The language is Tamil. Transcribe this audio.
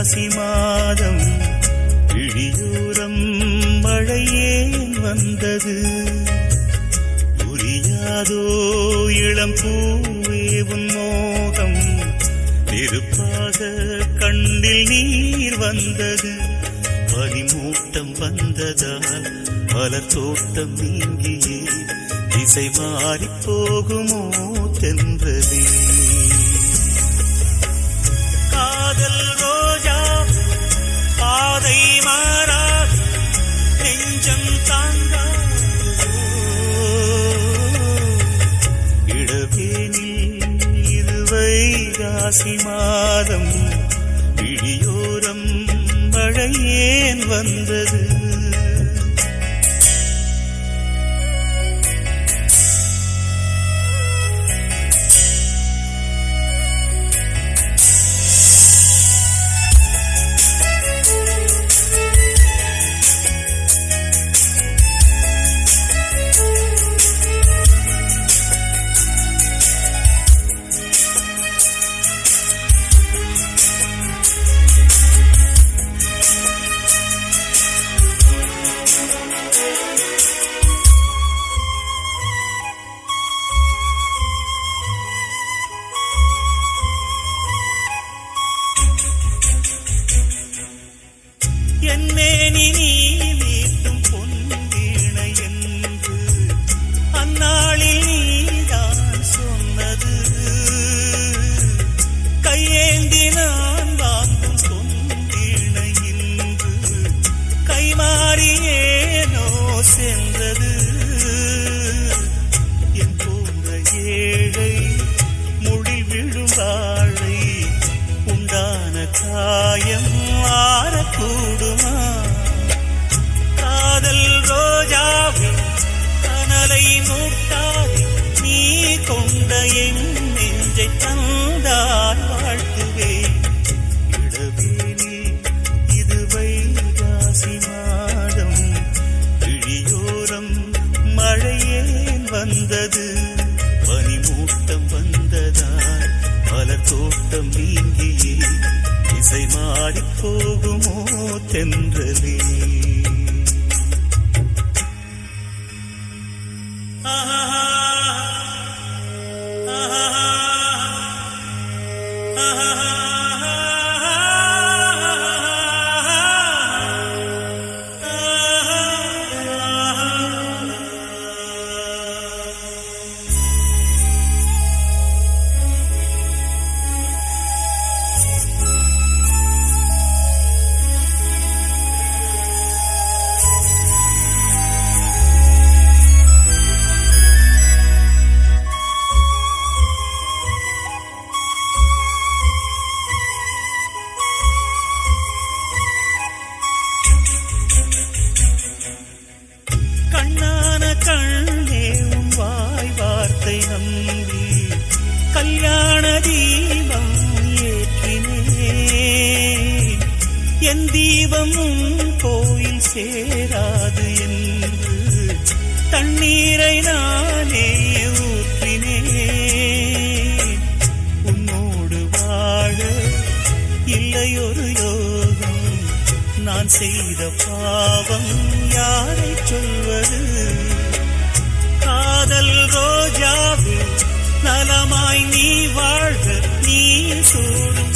வைகாசி மாதம் விழியோரம் மழையேன் வந்தது. புரியாதோ இளம் பூவே உன் மோகம், நெருப்பாக கண்ணில் நீர் வந்தது. பனிமூட்டம் வந்ததால் மலர் தோட்டம் நீங்கியே திசை மாறி போகுமோ தென்றலே. காதல் ரோஜா பாதை மாறாது, நெஞ்சம் தாங்காதோ. இடவேனில் இது வைகாசி மாதம், விழியோரம் மழையேன் வந்தது. என்னேனி நீ மீட்டும் பொன்வீணை என்று அந்நாளில் நீதான் சொன்னது. கையேந்தி நான் வாங்கும் பொன்வீணை இன்று கைமாறியேனோ சென்றது. என் போன்ற ஏழை முழில் விழும் வாழை உண்டான காயம் ஆறக்கூடுமா? காதல் ரோஜாவே கனலை மூட்டாதே, நீ கொண்ட என் நெஞ்சை தந்தால் வாழ்த்துவேன். இடவேனே இது வைகாசி மாதம், விழியோரம் மழையேன் வந்தது. பனிமூட்டம் வந்ததால் மலர் தோட்டம் நீங்கியே திசை மாறி போகுமோ தென்றலே. கண்ணான கண்ணே உன் வாய் வார்த்தை நம்பி கல்யாண தீபம் ஏற்றினேன். என் தீபம் உன் கோயில் சேராது என்று தண்ணீரை நானே ஊற்றினேன். உன்னோடு வாழ இல்லையொரு யோகம், நான் செய்த பாவம் யாரை சொல்வது? காதல் ரோஜாவே நலமாய் நீ வாழ்க, நீ சூடும்